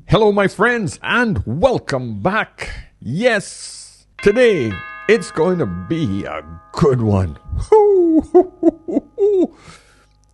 Hello, my friends, and welcome back. Yes, today it's going to be a good one.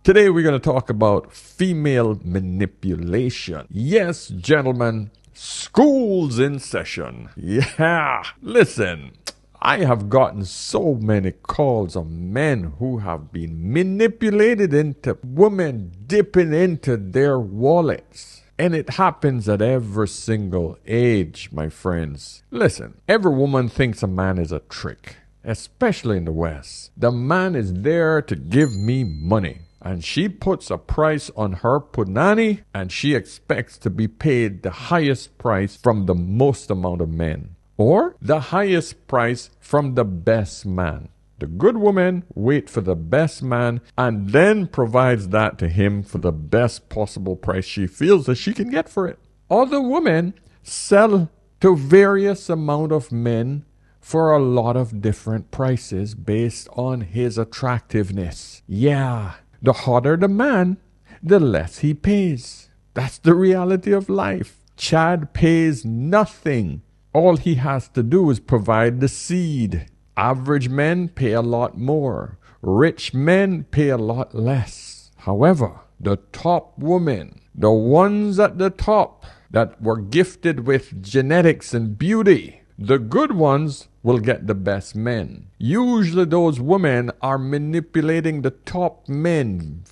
Today we're going to talk about female manipulation. Yes, gentlemen, school's in session. Yeah, listen. I have gotten so many calls of men who have been manipulated into women dipping into their wallets. And it happens at every single age, my friends. Listen, every woman thinks a man is a trick, especially in the West. The man is there to give me money. And she puts a price on her punani, and she expects to be paid the highest price from the most amount of men. Or the highest price from the best man. The good woman waits for the best man and then provides that to him for the best possible price she feels that she can get for it. Other women sell to various amount of men for a lot of different prices based on his attractiveness. Yeah, the hotter the man, the less he pays. That's the reality of life. Chad pays nothing. All he has to do is provide the seed. Average men pay a lot more. Rich men pay a lot less. However, the top women, the ones at the top that were gifted with genetics and beauty, the good ones will get the best men. Usually those women are manipulating the top men.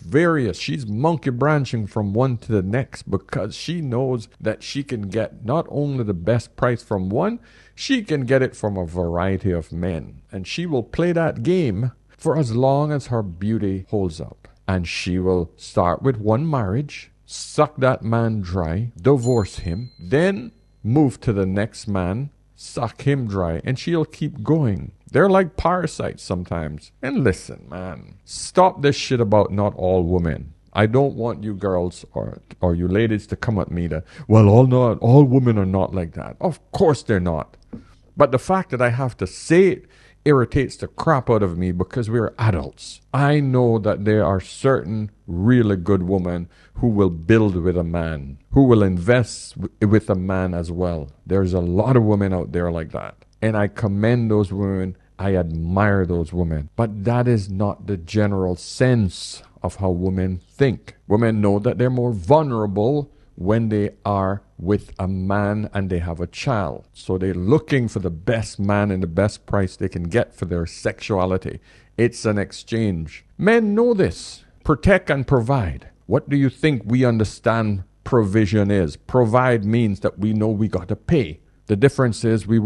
She's monkey branching from one to the next because she knows that she can get not only the best price from one, she can get it from a variety of men. And she will play that game for as long as her beauty holds up. And she will start with one marriage, suck that man dry, divorce him, then move to the next man, suck him dry, and she'll keep going. They're like parasites sometimes. And listen, man, stop this shit about not all women. I don't want you girls or you ladies to come at me that, well, all women are not like that. Of course they're not. But the fact that I have to say it irritates the crap out of me because we're adults. I know that there are certain really good women who will build with a man, who will invest with a man as well. There's a lot of women out there like that. And I commend those women. I admire those women. But that is not the general sense of how women think. Women know that they're more vulnerable when they are with a man and they have a child. So they're looking for the best man and the best price they can get for their sexuality. It's an exchange. Men know this. Protect and provide. What do you think we understand provision is? Provide means that we know we got to pay. The difference is we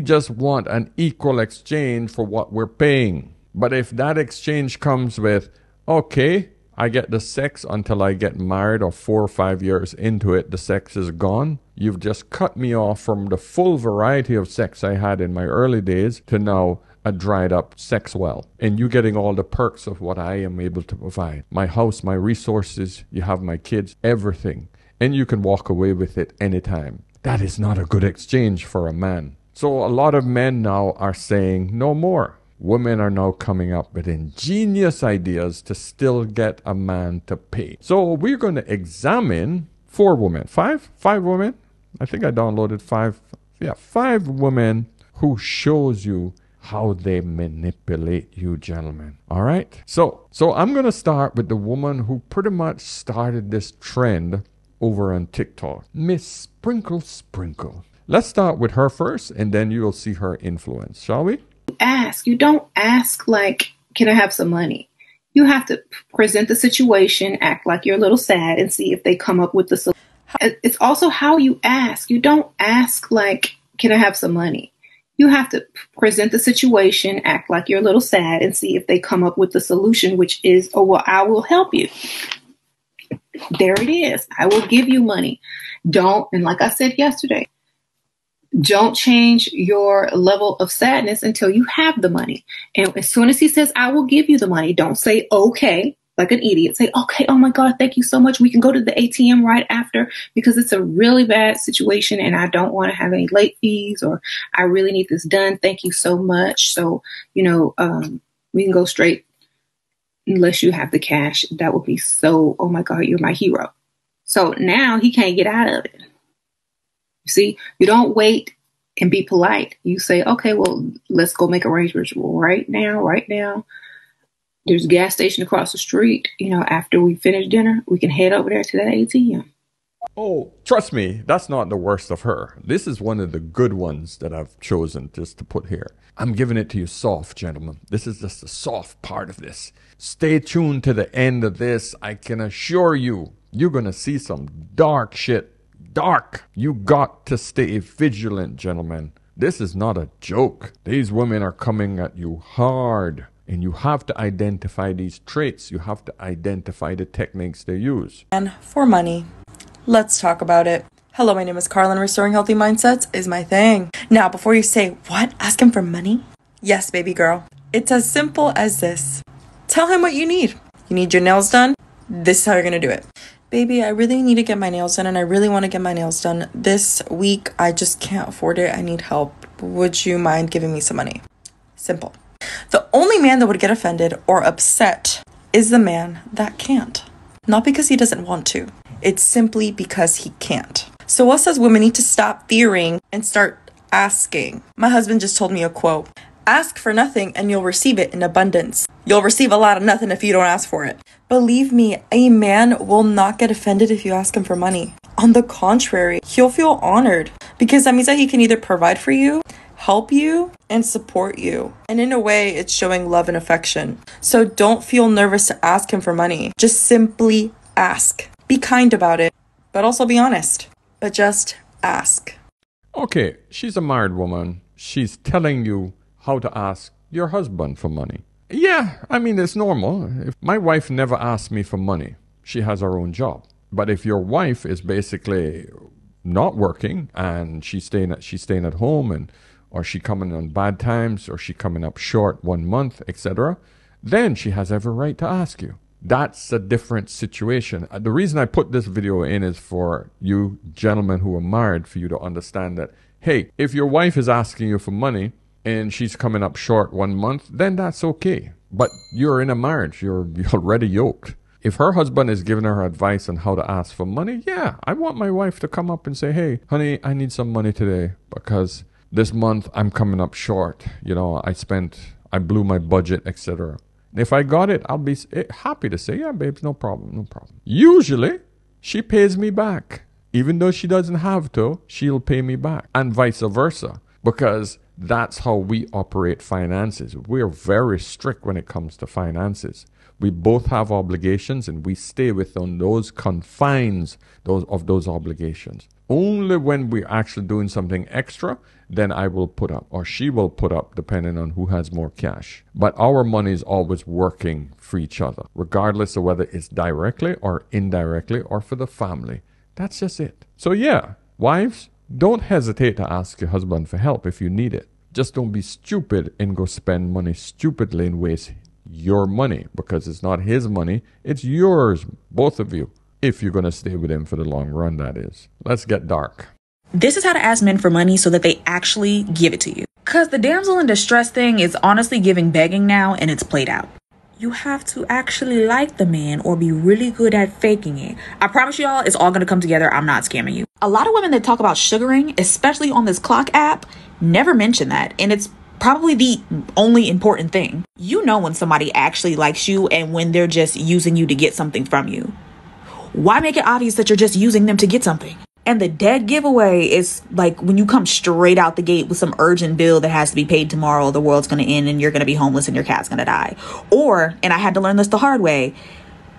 just want an equal exchange for what we're paying. But if that exchange comes with, okay, I get the sex until I get married, or 4 or 5 years into it, the sex is gone. You've just cut me off from the full variety of sex I had in my early days to now a dried up sex well. And you getting all the perks of what I am able to provide. My house, my resources, you have my kids, everything. And you can walk away with it anytime. That is not a good exchange for a man. So a lot of men now are saying no more. Women are now coming up with ingenious ideas to still get a man to pay. So we're going to examine 4 women. 5 women? I think I downloaded 5. Yeah, 5 women who shows you how they manipulate you, gentlemen. All right? So I'm going to start with the woman who pretty much started this trend over on TikTok. Miss Sprinkle. Let's start with her first, and then you'll see her influence, shall we? You don't ask like, can I have some money? You have to present the situation, act like you're a little sad, and see if they come up with the solution. It's also how you ask. You don't ask like, can I have some money? You have to present the situation, act like you're a little sad, and see if they come up with the solution, which is, oh, well, I will help you. There it is. I will give you money. Don't, and like I said yesterday, don't change your level of sadness until you have the money. And as soon as he says, I will give you the money, don't say, okay, like an idiot. Say, okay, oh my God, thank you so much. We can go to the ATM right after because it's a really bad situation and I don't want to have any late fees, or I really need this done. Thank you so much. So, we can go straight unless you have the cash. That would be so, oh my God, you're my hero. So now he can't get out of it. You see, you don't wait and be polite. You say, okay, well, let's go make arrangements right now, right now. There's a gas station across the street. You know, after we finish dinner, we can head over there to that ATM. Oh, trust me, that's not the worst of her. This is one of the good ones that I've chosen just to put here. I'm giving it to you soft, gentlemen. This is just the soft part of this. Stay tuned to the end of this. I can assure you, you're going to see some dark shit. Dark. You got to stay vigilant, gentlemen. This is not a joke. These women are coming at you hard. And you have to identify these traits. You have to identify the techniques they use. And for money. Let's talk about it. Hello, my name is Carlin. Restoring healthy mindsets is my thing. Now, before you say, what? Ask him for money? Yes, baby girl. It's as simple as this. Tell him what you need. You need your nails done? This is how you're going to do it. Baby, I really need to get my nails done and I really want to get my nails done this week. I just can't afford it. I need help. Would you mind giving me some money? Simple. The only man that would get offended or upset is the man that can't. Not because he doesn't want to. It's simply because he can't. So us as women need to stop fearing and start asking. My husband just told me a quote. Ask for nothing and you'll receive it in abundance. You'll receive a lot of nothing if you don't ask for it. Believe me, a man will not get offended if you ask him for money. On the contrary, he'll feel honored because that means that he can either provide for you, help you, and support you. And in a way, it's showing love and affection. So don't feel nervous to ask him for money. Just simply ask. Be kind about it, but also be honest. But just ask. Okay, she's a married woman. She's telling you how to ask your husband for money. Yeah, I mean, it's normal. If my wife never asks me for money. She has her own job. But if your wife is basically not working and she's staying at home, and or she coming on bad times, or she coming up short 1 month, etc., then she has every right to ask you. That's a different situation. The reason I put this video in is for you gentlemen who are married, for you to understand that, hey, if your wife is asking you for money and she's coming up short 1 month, then that's okay. But you're in a marriage. You're already yoked. If her husband is giving her advice on how to ask for money, yeah, I want my wife to come up and say, hey, honey, I need some money today because this month I'm coming up short. You know, I blew my budget, etc. If I got it, I'll be happy to say, yeah, babes, no problem, no problem. Usually, she pays me back. Even though she doesn't have to, she'll pay me back. And vice versa. Because that's how we operate finances. We're very strict when it comes to finances. We both have obligations and we stay within those confines of those obligations. Only when we're actually doing something extra, then I will put up, or she will put up, depending on who has more cash. But our money is always working for each other, regardless of whether it's directly or indirectly or for the family. That's just it. So yeah, wives, don't hesitate to ask your husband for help if you need it. Just don't be stupid and go spend money stupidly and waste your money, because it's not his money, it's yours, both of you. If you're going to stay with him for the long run, that is. Let's get dark. This is how to ask men for money so that they actually give it to you. Because the damsel in distress thing is honestly giving begging now, and it's played out. You have to actually like the man or be really good at faking it. I promise y'all, it's all going to come together. I'm not scamming you. A lot of women that talk about sugaring, especially on this Clock app, never mention that. And it's probably the only important thing. You know when somebody actually likes you and when they're just using you to get something from you. Why make it obvious that you're just using them to get something? And the dead giveaway is like when you come straight out the gate with some urgent bill that has to be paid tomorrow, the world's going to end and you're going to be homeless and your cat's going to die. Or, and I had to learn this the hard way,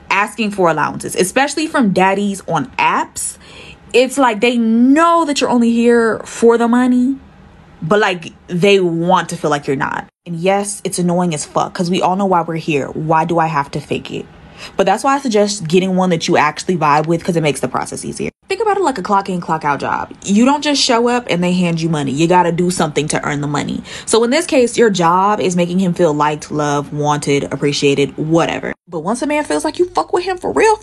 asking for allowances, especially from daddies on apps. It's like they know that you're only here for the money, but like they want to feel like you're not. And yes, it's annoying as fuck because we all know why we're here. Why do I have to fake it? But that's why I suggest getting one that you actually vibe with, because it makes the process easier. Think about it like a clock in, clock out job. You don't just show up and they hand you money. You got to do something to earn the money. So in this case, your job is making him feel liked, loved, wanted, appreciated, whatever. But once a man feels like you fuck with him for real,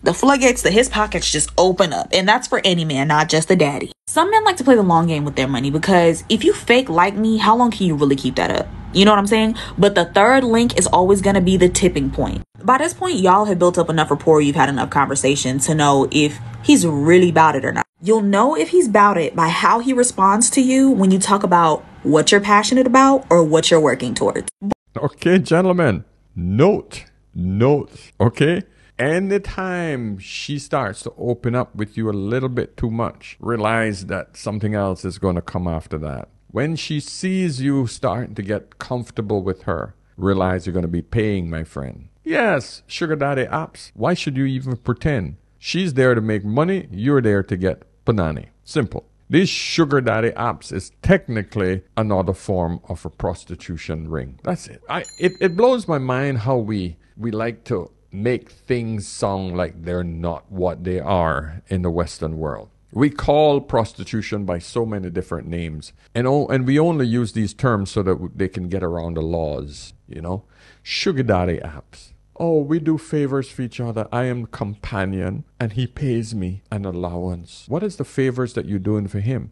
the floodgates to his pockets just open up. And that's for any man, not just the daddy. Some men like to play the long game with their money because if you fake like me, how long can you really keep that up? You know what I'm saying? But the third link is always going to be the tipping point. By this point, y'all have built up enough rapport, you've had enough conversation to know if he's really about it or not. You'll know if he's about it by how he responds to you when you talk about what you're passionate about or what you're working towards. Okay, gentlemen, note, okay? Anytime she starts to open up with you a little bit too much, realize that something else is going to come after that. When she sees you starting to get comfortable with her, realize you're going to be paying, my friend. Yes, sugar daddy apps. Why should you even pretend? She's there to make money. You're there to get banana. Simple. These sugar daddy apps is technically another form of a prostitution ring. That's it. It blows my mind how we like to make things sound like they're not what they are in the Western world. We call prostitution by so many different names, and we only use these terms so that they can get around the laws, you know. Sugar daddy apps. Oh, we do favors for each other. I am companion, and he pays me an allowance. What is the favors that you're doing for him?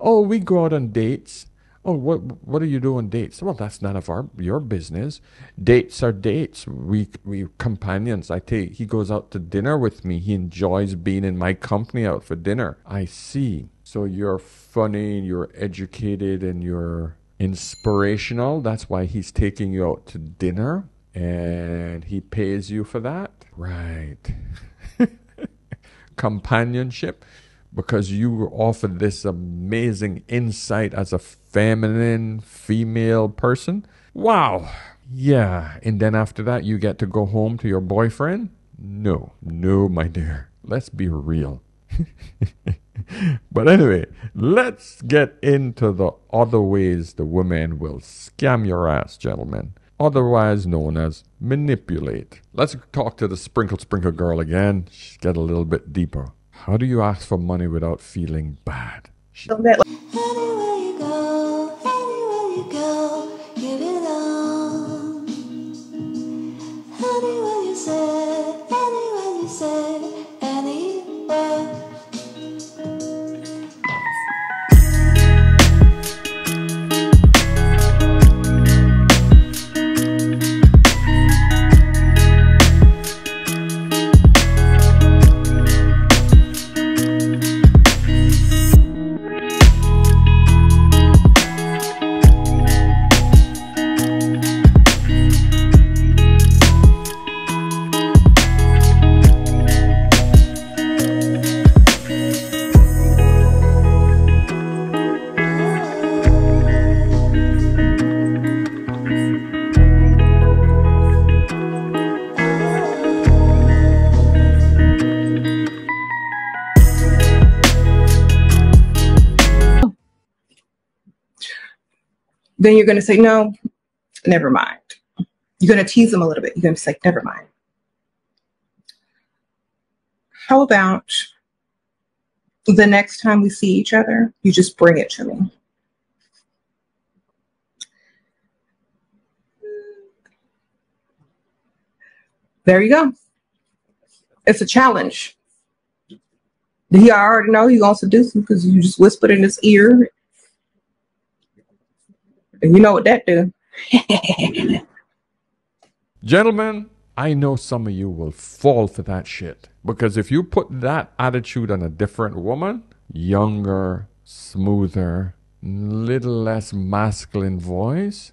Oh, we go out on dates. Oh, what do you do on dates? Well, that's none of your business. Dates are dates. We companions. He goes out to dinner with me. He enjoys being in my company out for dinner. I see. So you're funny, you're educated, and you're inspirational. That's why he's taking you out to dinner, and he pays you for that? Right. Companionship. Because you offer this amazing insight as a feminine, female person. Wow. Yeah. And then after that, you get to go home to your boyfriend? No, my dear. Let's be real. But anyway, let's get into the other ways the women will scam your ass, gentlemen. Otherwise known as manipulate. Let's talk to the sprinkle girl again. She's get a little bit deeper. How do you ask for money without feeling bad? Anywhere you go, give it on. Anywhere you say, anywhere. Then you're going to say, no, never mind. You're going to tease them a little bit. You're going to say, never mind. How about the next time we see each other, you just bring it to me? There you go. It's a challenge. He already know he wants to do something because you just whispered in his ear. And you know what that do. Gentlemen, I know some of you will fall for that shit. Because if you put that attitude on a different woman, younger, smoother, little less masculine voice,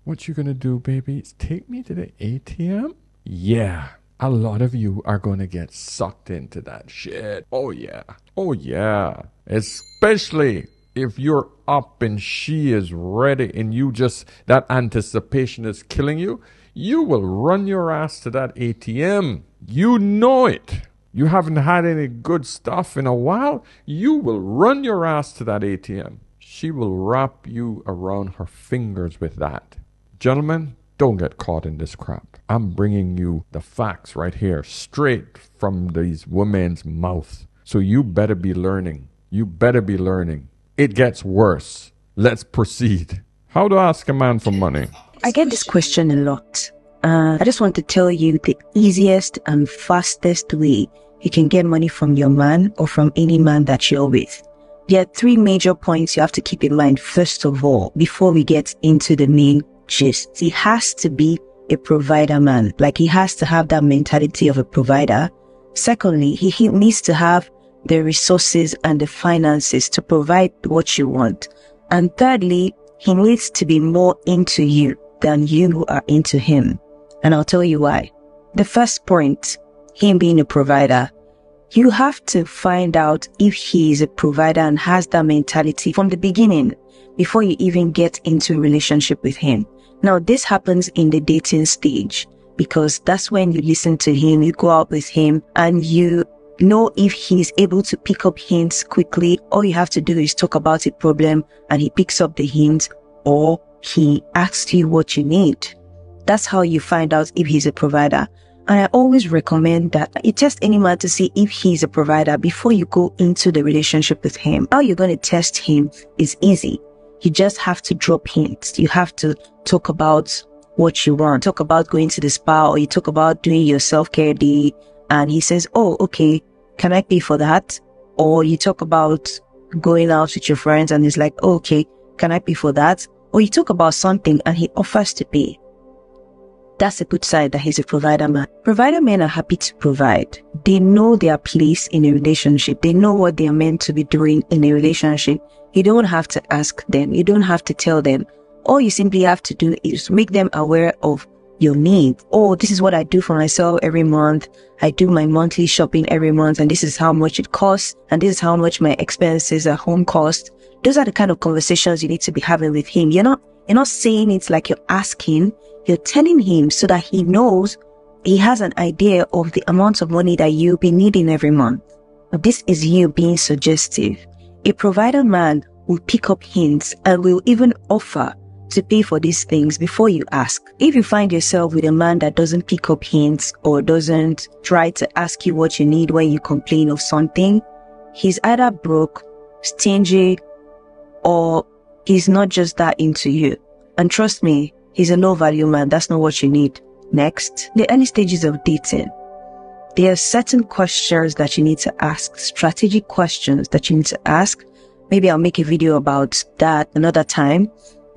what you gonna do, baby? Is take me to the ATM? Yeah. A lot of you are going to get sucked into that shit. Oh, yeah. Oh, yeah. Especially if you're up and she is ready and you just, that anticipation is killing you, you will run your ass to that ATM. You know it. You haven't had any good stuff in a while. You will run your ass to that ATM. She will wrap you around her fingers with that. Gentlemen, don't get caught in this crap. I'm bringing you the facts right here, straight from these women's mouth. So you better be learning. You better be learning. It gets worse. Let's proceed. How to ask a man for money? I get this question a lot. I just want to tell you the easiest and fastest way you can get money from your man or from any man that you're with. There are 3 major points you have to keep in mind first of all, before we get into the main gist. He has to be a provider man. Like, he has to have that mentality of a provider. Secondly, he needs to have the resources and the finances to provide what you want. And thirdly, he needs to be more into you than you are into him. And I'll tell you why. The first point, him being a provider, you have to find out if he is a provider and has that mentality from the beginning before you even get into a relationship with him. Now, this happens in the dating stage because that's when you listen to him, you go out with him, and you know if he's able to pick up hints quickly. All you have to do is talk about a problem and he picks up the hints, or he asks you what you need. That's how you find out if he's a provider. And I always recommend that you test any man to see if he's a provider before you go into the relationship with him. How you're going to test him is easy. You just have to drop hints. You have to talk about what you want. Talk about going to the spa, or you talk about doing your self-care day, and he says, oh, okay, can I pay for that? Or you talk about going out with your friends and he's like, oh, okay, can I pay for that? Or you talk about something and he offers to pay. That's a good sign that he's a provider man. Provider men are happy to provide. They know their place in a relationship. They know what they are meant to be doing in a relationship. You don't have to ask them. You don't have to tell them. All you simply have to do is make them aware of your needs. Oh, this is what I do for myself every month. I do my monthly shopping every month, and this is how much it costs, and this is how much my expenses at home cost. Those are the kind of conversations you need to be having with him. You're not saying it like you're asking. You're telling him so that he knows, he has an idea of the amount of money that you'll be needing every month. This is you being suggestive. A provider man will pick up hints and will even offer to pay for these things before you ask. If you find yourself with a man that doesn't pick up hints or doesn't try to ask you what you need when you complain of something, he's either broke, stingy, or he's not just that into you. And trust me, he's a low value man. That's not what you need. Next, the early stages of dating. There are certain questions that you need to ask, strategic questions that you need to ask. Maybe I'll make a video about that another time.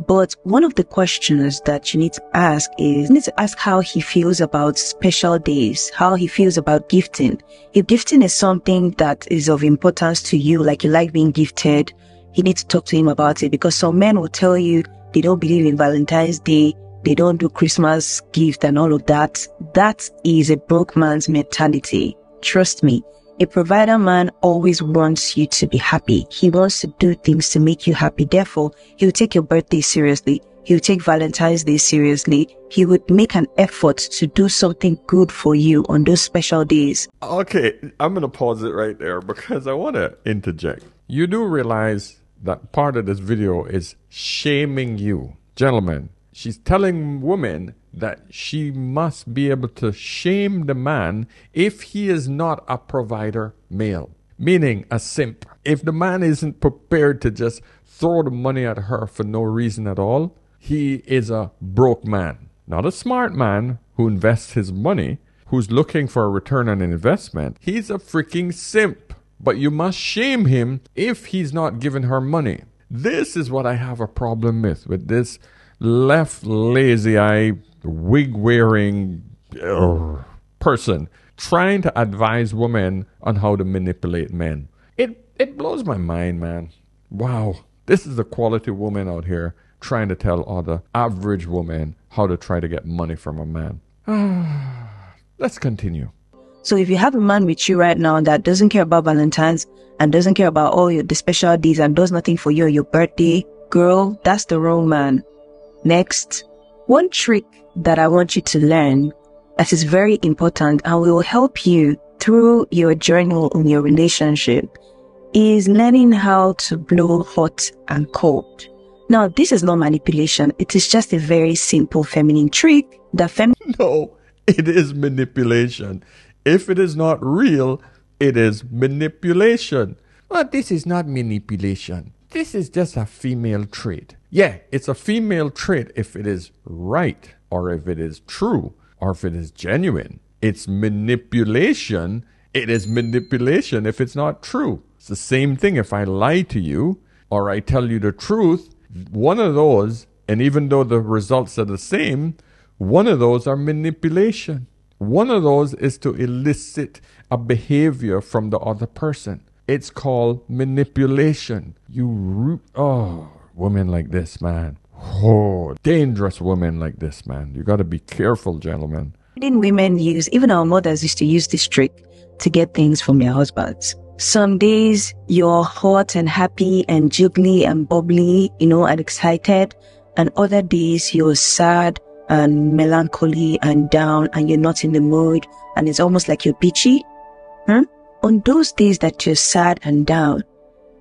But one of the questions that you need to ask is, you need to ask how he feels about special days, how he feels about gifting. If gifting is something that is of importance to you, like you like being gifted, you need to talk to him about it, because some men will tell you they don't believe in Valentine's Day, they don't do Christmas gift and all of that. That is a broke man's mentality. Trust me. A provider man always wants you to be happy. He wants to do things to make you happy. Therefore, he'll take your birthday seriously. He'll take Valentine's Day seriously. He would make an effort to do something good for you on those special days. Okay, I'm going to pause it right there because I want to interject. You do realize that part of this video is shaming you. Gentlemen, she's telling women that she must be able to shame the man if he is not a provider male, meaning a simp. If the man isn't prepared to just throw the money at her for no reason at all, he is a broke man. Not a smart man who invests his money, who's looking for a return on investment. He's a freaking simp. But you must shame him if he's not giving her money. This is what I have a problem with this left lazy eye, wig-wearing person trying to advise women on how to manipulate men. It blows my mind, man. Wow. This is the quality woman out here trying to tell other average women how to try to get money from a man. Let's continue. So if you have a man with you right now that doesn't care about Valentine's and doesn't care about all the special days and does nothing for you on your birthday, girl, that's the wrong man. Next, one trick that I want you to learn that is very important and will help you through your journey in your relationship is learning how to blow hot and cold. Now, this is not manipulation. It is just a very simple feminine trick that No, it is manipulation. If it is not real, it is manipulation. But this is not manipulation. This is just a female trait. Yeah, it's a female trait if it is right, or if it is true, or if it is genuine. It's manipulation. It is manipulation if it's not true. It's the same thing if I lie to you, or I tell you the truth. One of those, and even though the results are the same, one of those are manipulation. One of those is to elicit a behavior from the other person. It's called manipulation. Women like this, man. Oh, dangerous women like this, man. You got to be careful, gentlemen. Didn't women use, even our mothers used to use this trick to get things from their husbands. Some days you're hot and happy and jiggly and bubbly, and excited. And other days you're sad and melancholy and down and you're not in the mood and it's almost like you're bitchy. On those days that you're sad and down,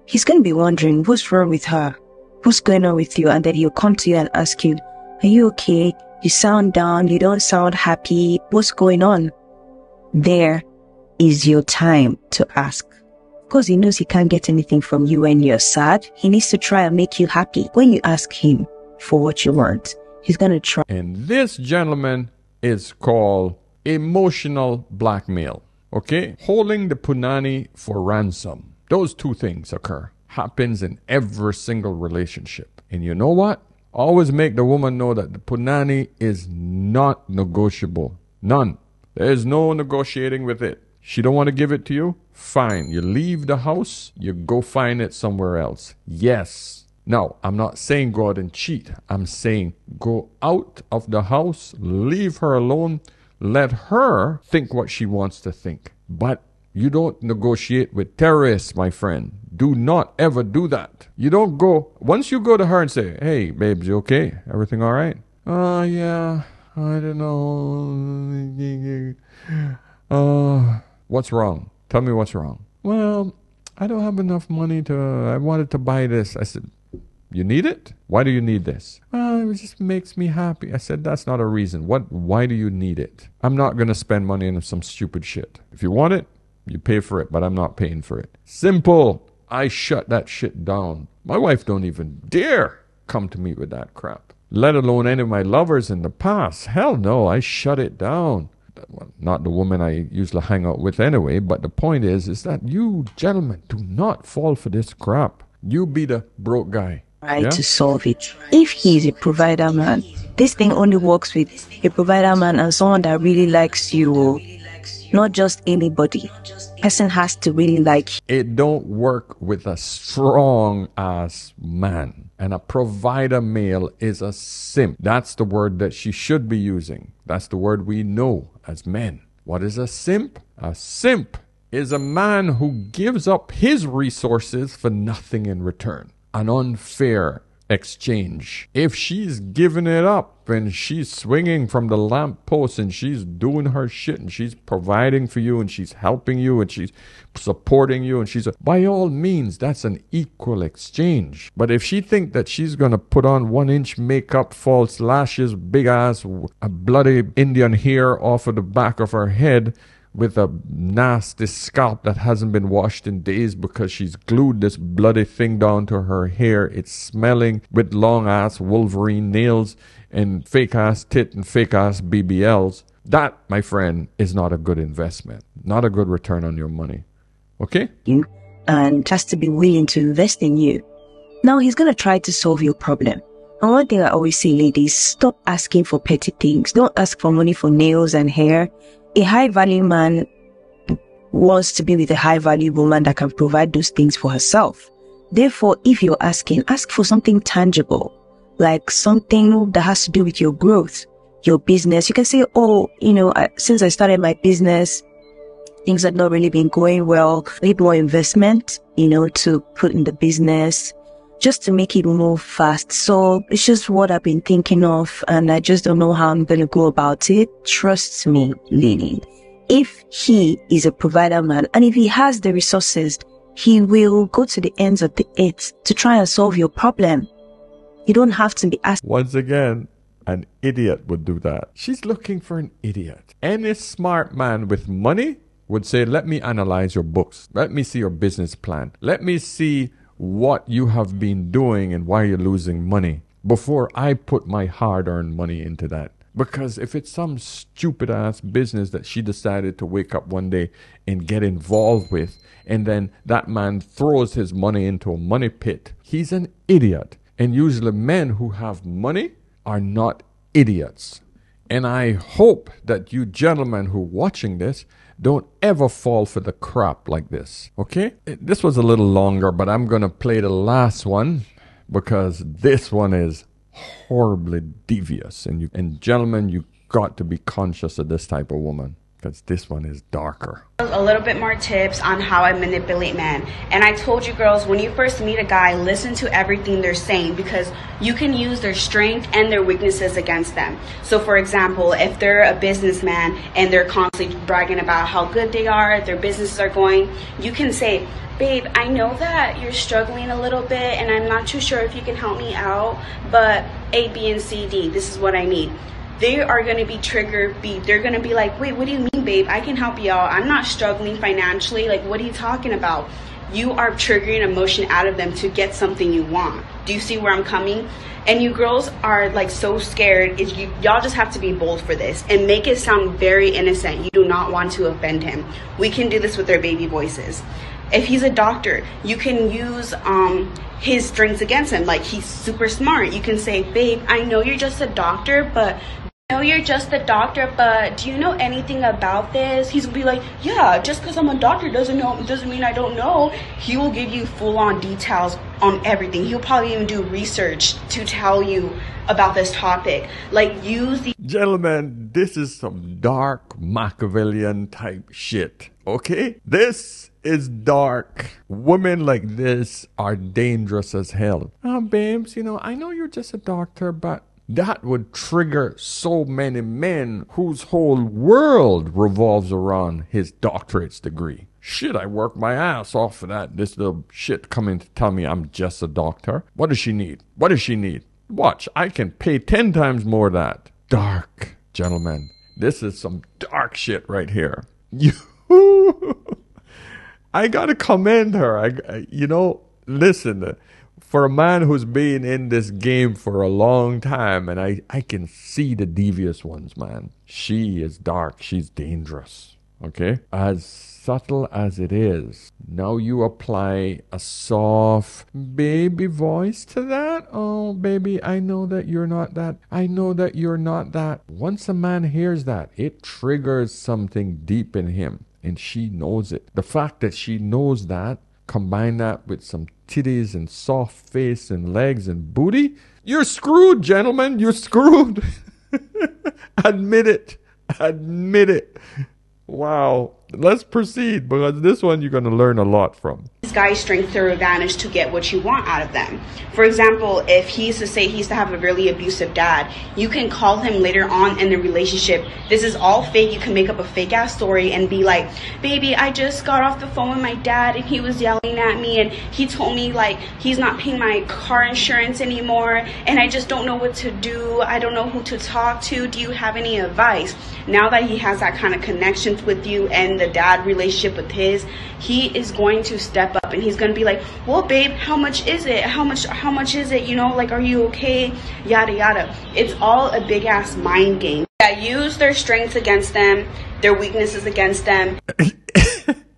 he's going to be wondering, what's wrong with her? What's going on with you? And then he'll come to you and ask you, are you okay? You sound down. You don't sound happy. What's going on? There is your time to ask. Because he knows he can't get anything from you when you're sad. He needs to try and make you happy. When you ask him for what you want, he's going to try. And this, gentleman, is called emotional blackmail. Okay? Holding the punani for ransom. Those two things occur. Happens in every single relationship. And you know what? Always make the woman know that the punani is not negotiable. None. There is no negotiating with it. She don't want to give it to you? Fine. You leave the house, you go find it somewhere else. Yes. Now, I'm not saying go out and cheat. I'm saying go out of the house, leave her alone, let her think what she wants to think. But you don't negotiate with terrorists, my friend. Do not ever do that. You don't go, once you go to her and say, hey, babes, you okay? Everything all right? Oh, yeah, I don't know. What's wrong? Tell me what's wrong. Well, I don't have enough money I wanted to buy this. I said, you need it? Why do you need this? It just makes me happy. I said, that's not a reason. Why do you need it? I'm not going to spend money on some stupid shit. If you want it, you pay for it, but I'm not paying for it. Simple. I shut that shit down. My wife don't even dare come to me with that crap. Let alone any of my lovers in the past. Hell no, I shut it down. Well, not the woman I usually hang out with anyway, but the point is that you gentlemen do not fall for this crap. You be the broke guy. Try to solve it. If he's a provider man, this thing only works with a provider man and someone that really likes you, not just anybody. Person has to really like you. It don't work with a strong ass man. And a provider male is a simp. That's the word that she should be using. That's the word we know as men. What is a simp? A simp is a man who gives up his resources for nothing in return. An unfair exchange. If she's giving it up and she's swinging from the lamppost and she's doing her shit and she's providing for you and she's helping you and she's supporting you and by all means, that's an equal exchange. But if she think that she's gonna put on 1-inch makeup, false lashes, big ass, a bloody Indian hair off of the back of her head with a nasty scalp that hasn't been washed in days because she's glued this bloody thing down to her hair. It's smelling with long ass Wolverine nails and fake ass tit and fake ass BBLs. That, my friend, is not a good investment. Not a good return on your money. Okay? You and has to be willing to invest in you. Now he's going to try to solve your problem. And one thing I always say, ladies, stop asking for petty things. Don't ask for money for nails and hair. A high-value man wants to be with a high-value woman that can provide those things for herself. Therefore, if you're asking, ask for something tangible, like something that has to do with your growth, your business. You can say, since I started my business, things have not really been going well. I need more investment, to put in the business, just to make it move fast. So it's just what I've been thinking of, and I just don't know how I'm going to go about it. Trust me, lady. If he is a provider man, and if he has the resources, he will go to the ends of the earth to try and solve your problem. You don't have to be asking. Once again, an idiot would do that. She's looking for an idiot. Any smart man with money would say, let me analyze your books. Let me see your business plan. Let me see what you have been doing and why you're losing money before I put my hard-earned money into that. Because if it's some stupid ass business that she decided to wake up one day and get involved with, and then that man throws his money into a money pit, he's an idiot. And usually men who have money are not idiots. And I hope that you gentlemen who are watching this Don't ever fall for the crap like this, okay? This was a little longer, but I'm going to play the last one because this one is horribly devious. And gentlemen, you got to be conscious of this type of woman because this one is darker. A little bit more tips on how I manipulate men. And I told you girls, when you first meet a guy, listen to everything they're saying because you can use their strength and their weaknesses against them. So for example, if they're a businessman and they're constantly bragging about how good they are, their businesses are going, you can say, babe, I know that you're struggling a little bit and I'm not too sure if you can help me out, but A, B, and C, D, this is what I need. They are going to be triggered. They're going to be like, wait, what do you mean, babe? I can help you out. I'm not struggling financially. Like, what are you talking about? You are triggering emotion out of them to get something you want. Do you see where I'm coming? And you girls are like so scared. Y'all just have to be bold for this and make it sound very innocent. You do not want to offend him. We can do this with their baby voices. If he's a doctor, you can use his strengths against him. Like, he's super smart. You can say, babe, I know you're just a doctor, but do you know anything about this? He's gonna be like, yeah, just because I'm a doctor doesn't mean I don't know. He will give you full-on details on everything. He'll probably even do research to tell you about this topic. Like, use the... Gentlemen, this is some dark Machiavellian type shit, okay? This is dark. Women like this are dangerous as hell. Oh, babes, I know you're just a doctor, but that would trigger so many men whose whole world revolves around his doctorate's degree. Shit, I work my ass off for that. This little shit coming to tell me I'm just a doctor. What does she need? Watch, I can pay 10 times more of that. Dark, gentlemen. This is some dark shit right here. I gotta commend her. Listen, for a man who's been in this game for a long time, and I can see the devious ones, man. She is dark. She's dangerous. Okay? As subtle as it is, now you apply a soft baby voice to that. Oh, baby, I know that you're not that. I know that you're not that. Once a man hears that, it triggers something deep in him, and she knows it. The fact that she knows that, combine that with some titties and soft face and legs and booty, you're screwed, gentlemen. You're screwed. Admit it. Wow. Let's proceed, because this one you're going to learn a lot from. Guys' strength to their advantage to get what you want out of them. For example, if he used to have a really abusive dad, you can call him later on in the relationship. This is all fake. You can make up a fake ass story and be like, baby, I just got off the phone with my dad and he was yelling at me and he told me like he's not paying my car insurance anymore and I just don't know what to do. I don't know who to talk to. Do you have any advice? Now that he has that kind of connection with you and the dad relationship with his, he is going to step up and he's going to be like, well, babe, how much is it? How much is it? Like, are you okay? Yada, yada. It's all a big ass mind game. Yeah, use their strengths against them, their weaknesses against them.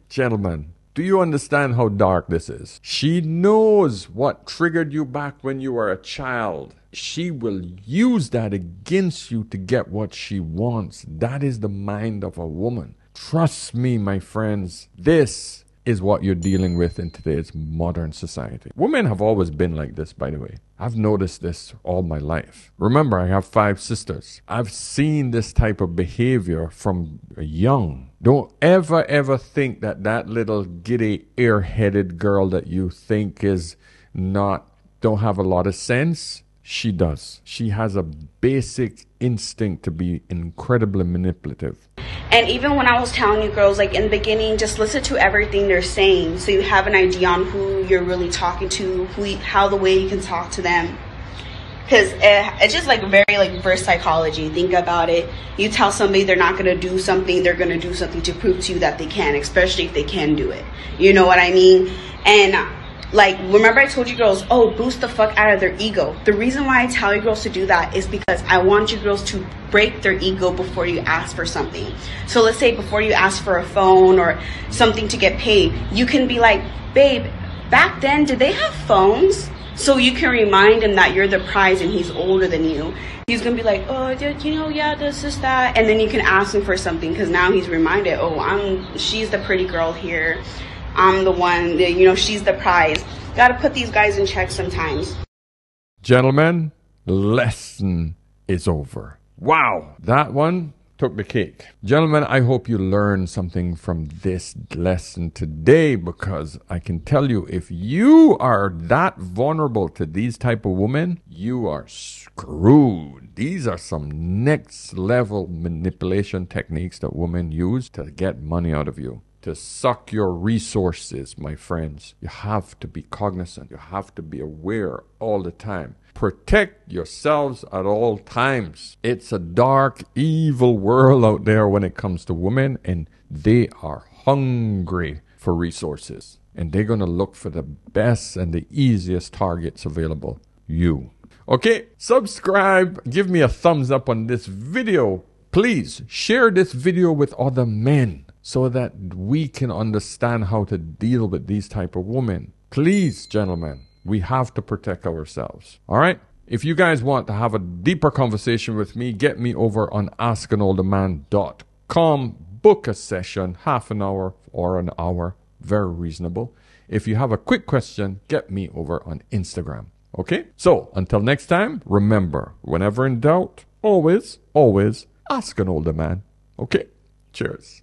Gentlemen, do you understand how dark this is? She knows what triggered you back when you were a child. She will use that against you to get what she wants. That is the mind of a woman. Trust me, my friends, this is what you're dealing with in today's modern society. Women have always been like this, by the way. I've noticed this all my life. Remember, I have 5 sisters. I've seen this type of behavior from young. Don't ever think that little giddy, airheaded girl that you think don't have a lot of sense. She does. She has a basic instinct to be incredibly manipulative. And even when I was telling you girls, like in the beginning, just listen to everything they're saying so you have an idea on who you're really talking to, how the way you can talk to them. Because it's just like very like reverse psychology. Think about it. You tell somebody they're not going to do something, they're going to do something to prove to you that they can, especially if they can do it. You know what I mean? And like, remember I told you girls, boost the fuck out of their ego. The reason why I tell you girls to do that is because I want you girls to break their ego before you ask for something. So let's say before you ask for a phone or something to get paid, you can be like, babe, back then, did they have phones? So you can remind him that you're the prize and he's older than you. He's going to be like, oh, yeah, this, that. And then you can ask him for something because now he's reminded, she's the pretty girl here. I'm the one, she's the prize. Got to put these guys in check sometimes. Gentlemen, lesson is over. Wow, that one took the cake. Gentlemen, I hope you learned something from this lesson today, because I can tell you, if you are that vulnerable to these type of women, you are screwed. These are some next level manipulation techniques that women use to get money out of you, to suck your resources, my friends. You have to be cognizant. You have to be aware all the time. Protect yourselves at all times. It's a dark, evil world out there when it comes to women, and they are hungry for resources. And they're going to look for the best and the easiest targets available. You. Okay, subscribe. Give me a thumbs up on this video. Please share this video with other men so that we can understand how to deal with these type of women. Please, gentlemen. We have to protect ourselves. All right? If you guys want to have a deeper conversation with me, get me over on askanolderman.com. Book a session, half an hour or an hour. Very reasonable. If you have a quick question, get me over on Instagram. Okay? So, until next time, remember, whenever in doubt, always ask an older man. Okay? Cheers.